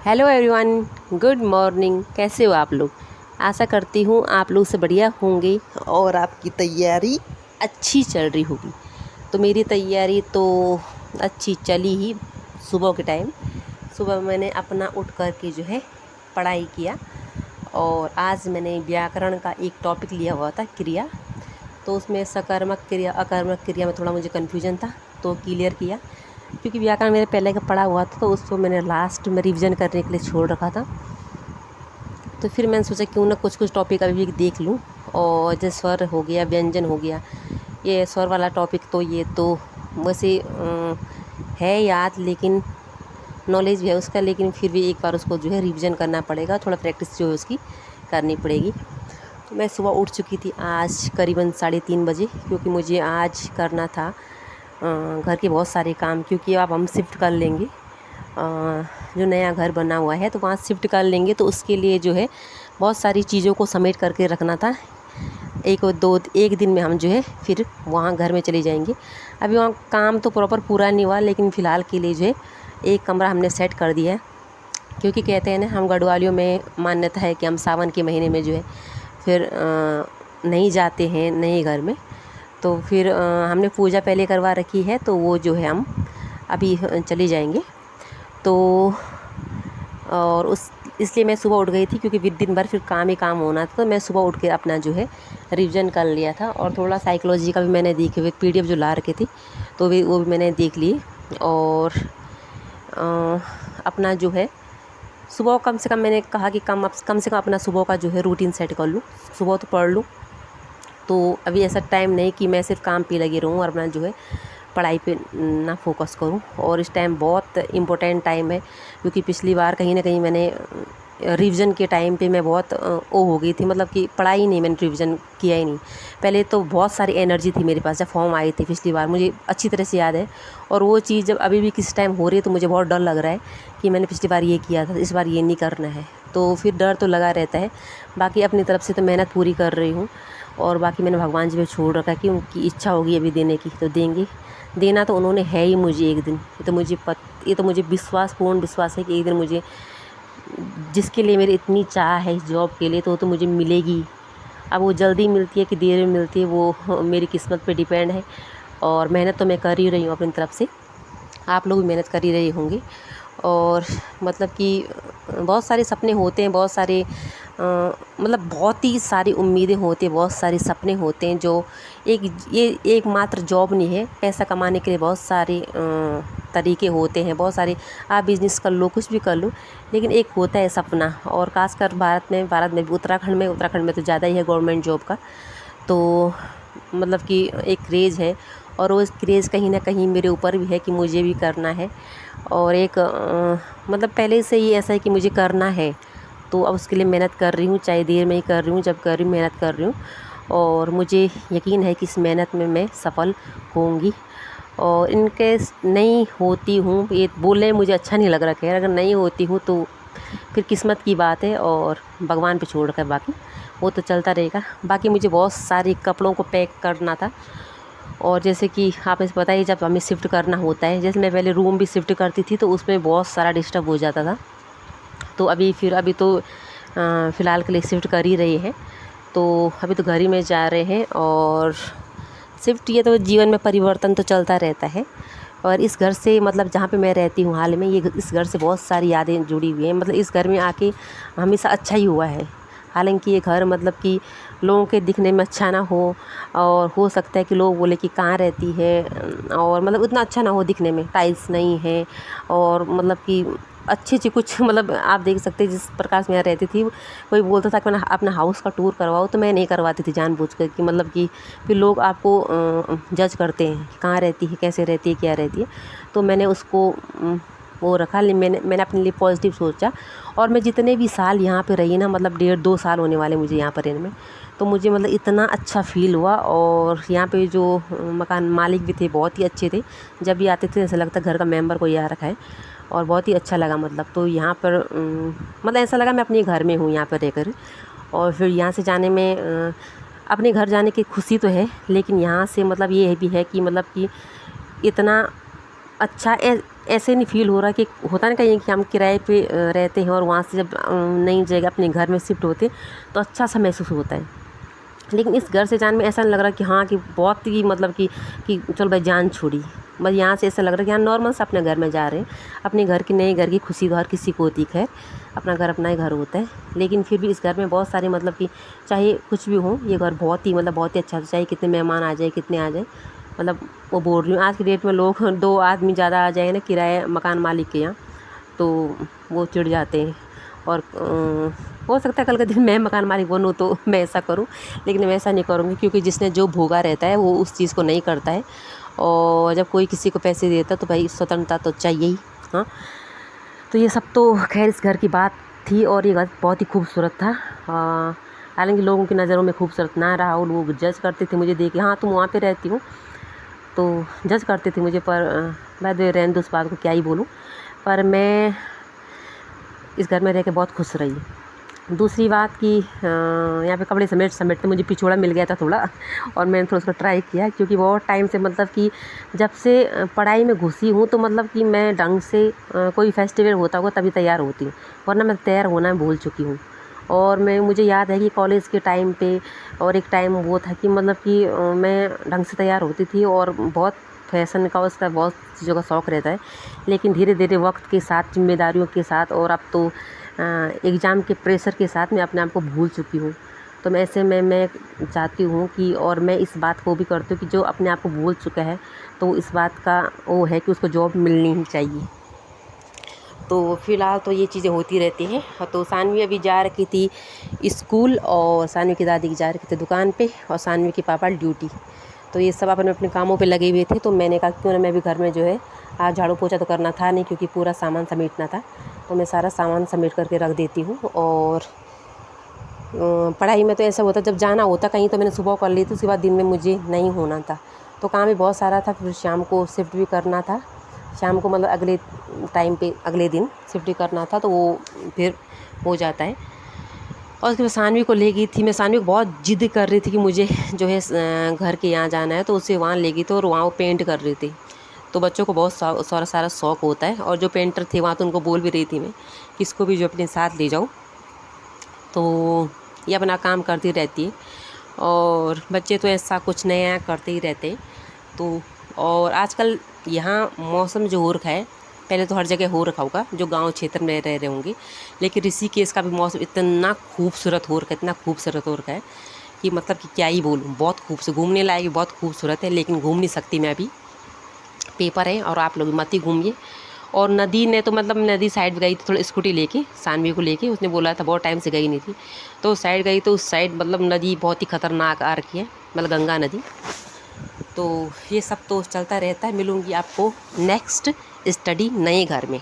Hello everyone, good morning. कैसे हो आप लोग? आशा करती हूँ आप लोग से बढ़िया होंगे और आपकी तैयारी अच्छी चल रही होगी। तो मेरी तैयारी तो अच्छी चली ही। सुबह के टाइम सुबह मैंने अपना उठ कर के जो है पढ़ाई किया और आज मैंने व्याकरण का एक टॉपिक लिया हुआ था, क्रिया। तो उसमें सकर्मक क्रिया अकर्मक क्रिया में थोड़ा मुझे कन्फ्यूजन था, तो क्लियर किया। क्योंकि व्याकरण मेरे पहले का पढ़ा हुआ था तो उसको मैंने लास्ट में रिवीजन करने के लिए छोड़ रखा था। तो फिर मैंने सोचा क्यों ना कुछ कुछ टॉपिक अभी भी देख लूँ। और जैसे स्वर हो गया, व्यंजन हो गया, ये स्वर वाला टॉपिक तो ये तो वैसे है याद, लेकिन नॉलेज भी है उसका, लेकिन फिर भी एक बार उसको जो है रिवीजन करना पड़ेगा, थोड़ा प्रैक्टिस जो है उसकी करनी पड़ेगी। तो मैं सुबह उठ चुकी थी आज करीबन 3:30 बजे, क्योंकि मुझे आज करना था घर के बहुत सारे काम। क्योंकि अब हम शिफ्ट कर लेंगे, जो नया घर बना हुआ है तो वहाँ शिफ्ट कर लेंगे, तो उसके लिए जो है बहुत सारी चीज़ों को समेट करके रखना था। एक दिन में हम जो है फिर वहाँ घर में चले जाएंगे। अभी वहाँ काम तो प्रॉपर पूरा नहीं हुआ, लेकिन फ़िलहाल के लिए जो है एक कमरा हमने सेट कर दिया है। क्योंकि कहते हैं ना, हम गढ़वालियों में मान्यता है कि हम सावन के महीने में जो है फिर नहीं जाते हैं नए घर में। तो फिर हमने पूजा पहले करवा रखी है, तो वो जो है हम अभी चले जाएंगे। तो और उस इसलिए मैं सुबह उठ गई थी, क्योंकि दिन भर फिर काम ही काम होना था। तो मैं सुबह उठ के अपना जो है रिवीजन कर लिया था, और थोड़ा साइकोलॉजी का भी मैंने देखे हुए पीडीएफ जो ला रखे थे, तो वो भी मैंने देख लिए। और अपना जो है सुबह कम से कम मैंने कहा कि कम से कम अपना सुबह का जो है रूटीन सेट कर लूँ, सुबह तो पढ़ लूँ। तो अभी ऐसा टाइम नहीं कि मैं सिर्फ काम पे लगी रहूँ और अपना जो है पढ़ाई पे ना फोकस करूँ। और इस टाइम बहुत इम्पोर्टेंट टाइम है, क्योंकि पिछली बार कहीं ना कहीं मैंने रिवीजन के टाइम पे मैं बहुत ओ हो गई थी, मतलब कि पढ़ाई ही नहीं, मैंने रिवीजन किया ही नहीं। पहले तो बहुत सारी एनर्जी थी मेरे पास, जब फॉर्म आई थी पिछली बार, मुझे अच्छी तरह से याद है। और वो चीज़ जब अभी भी किस टाइम हो रही है तो मुझे बहुत डर लग रहा है कि मैंने पिछली बार ये किया था, इस बार ये नहीं करना है। तो फिर डर तो लगा रहता है। बाकी अपनी तरफ से तो मेहनत पूरी कर रही हूँ, और बाकी मैंने भगवान जी पे छोड़ रखा है कि उनकी इच्छा होगी अभी देने की तो देंगे। देना तो उन्होंने है ही मुझे एक दिन। ये तो मुझे पूर्ण विश्वास है कि एक दिन मुझे, जिसके लिए मेरी इतनी चाह है इस जॉब के लिए, तो मुझे मिलेगी। अब वो जल्दी मिलती है कि देर में मिलती है, वो मेरी किस्मत पे डिपेंड है। और मेहनत तो मैं कर ही रही हूँ अपनी तरफ से, आप लोग भी मेहनत कर ही रहे होंगे। और मतलब कि बहुत सारे सपने होते हैं, बहुत सारे मतलब बहुत ही सारी उम्मीदें होती हैं, बहुत सारे सपने होते हैं। जो ये एकमात्र जॉब नहीं है, पैसा कमाने के लिए बहुत सारे तरीके होते हैं, बहुत सारे। आप बिज़नेस कर लो, कुछ भी कर लो, लेकिन एक होता है सपना। और खासकर भारत में भी, उत्तराखंड में तो ज़्यादा ही है गवर्नमेंट जॉब का। तो मतलब कि एक क्रेज़ है, और वो क्रेज़ कहीं ना कहीं मेरे ऊपर भी है कि मुझे भी करना है। और एक मतलब पहले से ही ऐसा है कि मुझे करना है, तो अब उसके लिए मेहनत कर रही हूँ, चाहे देर में ही कर रही हूँ, जब कर रही हूँ मेहनत कर रही हूँ। और मुझे यकीन है कि इस मेहनत में मैं सफल होंगी। और इनकेस नहीं होती हूँ, ये बोलने में मुझे अच्छा नहीं लग रहा, खैर अगर नहीं होती हूँ तो फिर किस्मत की बात है, और भगवान पे छोड़ कर बाकी वो तो चलता रहेगा। बाकी मुझे बहुत सारे कपड़ों को पैक करना था। और जैसे कि आपने पता ही, जब हमें शिफ्ट करना होता है, जैसे मैं पहले रूम भी शिफ्ट करती थी तो उसमें बहुत सारा डिस्टर्ब हो जाता था। तो अभी तो फ़िलहाल के लिए शिफ्ट कर ही रहे हैं, तो अभी तो घर ही में जा रहे हैं। और शिफ्ट, ये तो जीवन में परिवर्तन तो चलता रहता है। और इस घर से, मतलब जहाँ पे मैं रहती हूँ हाल में, इस घर से बहुत सारी यादें जुड़ी हुई हैं। मतलब इस घर में आके हमेशा अच्छा ही हुआ है। हालांकि ये घर मतलब कि लोगों के दिखने में अच्छा ना हो, और हो सकता है कि लोग बोले कि कहाँ रहती है, और मतलब उतना अच्छा ना हो दिखने में, टाइल्स नहीं है, और मतलब कि अच्छी कुछ, मतलब आप देख सकते हैं जिस प्रकार से मैं रहती थी। कोई बोलता था कि मैं अपना हाउस का टूर करवाओ, तो मैं नहीं करवाती थी जानबूझकर, कि मतलब कि फिर लोग आपको जज करते हैं कि कहाँ रहती है, कैसे रहती है, क्या रहती है। तो मैंने उसको वो रखा, मैंने अपने लिए पॉजिटिव सोचा। और मैं जितने भी साल यहाँ पे रही ना, मतलब 1.5-2 साल होने वाले मुझे यहाँ पर रहने में, तो मुझे मतलब इतना अच्छा फ़ील हुआ। और यहाँ पे जो मकान मालिक भी थे बहुत ही अच्छे थे, जब भी आते थे ऐसा लगता घर का मेंबर कोई आ रखा है, और बहुत ही अच्छा लगा। मतलब तो यहाँ पर मतलब ऐसा लगा मैं अपने घर में हूँ यहाँ पर रहकर। और फिर यहाँ से जाने में अपने घर जाने की खुशी तो है, लेकिन यहाँ से मतलब ये भी है कि मतलब कि इतना अच्छा ऐसे नहीं फील हो रहा कि होता ना कहीं कि हम किराए पे रहते हैं और वहाँ से जब नई जगह अपने घर में शिफ्ट होते तो अच्छा सा महसूस होता है। लेकिन इस घर से जाने में ऐसा नहीं लग रहा कि हाँ कि बहुत ही मतलब कि चलो भाई जान छोड़ी। बस यहाँ से ऐसा लग रहा है कि हाँ नॉर्मल सा अपने घर में जा रहे हैं। अपने घर की नए घर की खुशी तो हर किसी को होती, खैर अपना घर अपना ही घर होता है। लेकिन फिर भी इस घर में बहुत सारे मतलब कि चाहे कुछ भी हो, ये घर बहुत ही मतलब बहुत ही अच्छा था। चाहे कितने मेहमान आ जाए, कितने आ जाए, मतलब वो बोल रही हूँ आज की डेट में लोग 2 आदमी ज़्यादा आ जाए ना किराए मकान मालिक के यहाँ, तो वो चिढ़ जाते हैं। और हो सकता है कल के दिन मैं मकान मालिक बनूँ तो मैं ऐसा करूँ, लेकिन मैं ऐसा नहीं करूँगी क्योंकि जिसने जो भोगा रहता है वो उस चीज़ को नहीं करता है। और जब कोई किसी को पैसे देता तो भाई स्वतंत्रता तो चाहिए ही। हाँ, तो ये सब तो खैर इस घर की बात थी और ये घर बहुत ही खूबसूरत था। हालांकि लोगों की नज़रों में खूबसूरत ना रहा और लोग जज करते थे मुझे देख के, हाँ तुम वहाँ पे रहती हो, तो जज करते थे मुझे। पर मैं दे रहने दो उस बात को, क्या ही बोलूँ। पर मैं इस घर में रह के बहुत खुश रही। दूसरी बात कि यहाँ पे कपड़े समेटते मुझे पिछोड़ा मिल गया था थोड़ा, और मैंने थोड़ा उसको ट्राई किया क्योंकि बहुत टाइम से मतलब कि जब से पढ़ाई में घुसी हूँ तो मतलब कि मैं ढंग से कोई फेस्टिवल होता होगा तभी तैयार होती हूँ, वरना मैं तैयार होना भूल चुकी हूँ। और मुझे याद है कि कॉलेज के टाइम पे और एक टाइम वो था कि मतलब कि मैं ढंग से तैयार होती थी और बहुत फैशन का उसका बहुत चीज़ों का शौक़ रहता है। लेकिन धीरे धीरे वक्त के साथ, जिम्मेदारियों के साथ और अब तो एग्ज़ाम के प्रेशर के साथ मैं अपने आप को भूल चुकी हूँ। तो मैं ऐसे में मैं चाहती हूँ कि, और मैं इस बात को भी करती हूँ कि जो अपने आप को भूल चुका है तो इस बात का वो है कि उसको जॉब मिलनी ही चाहिए। तो फ़िलहाल तो ये चीज़ें होती रहती हैं। तो सानवी अभी जा रखी थी स्कूल और सानवी की दादी जा रखी थी दुकान पे और सानवी के पापा ड्यूटी। तो ये सब अपने अपने कामों पे लगे हुए थे। तो मैंने कहा क्यों ना मैं भी घर में जो है आज झाड़ू पोछा तो करना था नहीं क्योंकि पूरा सामान समेटना था, तो मैं सारा सामान समेट करके रख देती हूँ। और पढ़ाई में तो ऐसा होता जब जाना होता कहीं तो मैंने सुबह कर ली थी, उसके बाद दिन में मुझे नहीं होना था, तो काम भी बहुत सारा था। फिर शाम को शिफ्ट भी करना था, शाम को मतलब अगले टाइम पे अगले दिन शिफ्ट भी करना था, तो वो फिर हो जाता है। और उसके बाद सानवी को ले गई थी मैं। सानवी को बहुत ज़िद कर रही थी कि मुझे जो है घर के यहाँ जाना है, तो उसे वहाँ ले गई थी और वहाँ वो पेंट कर रही थी। तो बच्चों को बहुत सारा शौक़ होता है, और जो पेंटर थे वहाँ तो उनको बोल भी रही थी मैं कि इसको भी जो अपने साथ ले जाओ। तो ये अपना काम करती रहती है और बच्चे तो ऐसा कुछ नया करते ही रहते। तो और आजकल यहाँ मौसम जो हो रखा है, पहले तो हर जगह हो रखा होगा जो गांव क्षेत्र में रह रहे होंगे, लेकिन ऋषिकेश का भी मौसम इतना खूबसूरत हो रखा है, इतना खूबसूरत हो रखा है कि मतलब कि क्या ही बोलूँ। बहुत खूबसूरत, घूमने लायक भी बहुत खूबसूरत है, लेकिन घूम नहीं सकती मैं, अभी पेपर है और आप लोग मत ही घूमिए। और नदी ने तो मतलब नदी साइड गई तो थोड़ा स्कूटी लेके सानवी को लेके, उसने बोला था बहुत टाइम से गई नहीं थी, तो साइड गई तो उस साइड मतलब नदी बहुत ही ख़तरनाक आ रखी है, मतलब गंगा नदी। तो ये सब तो चलता रहता है। मिलूँगी आपको नेक्स्ट स्टडी नए घर में।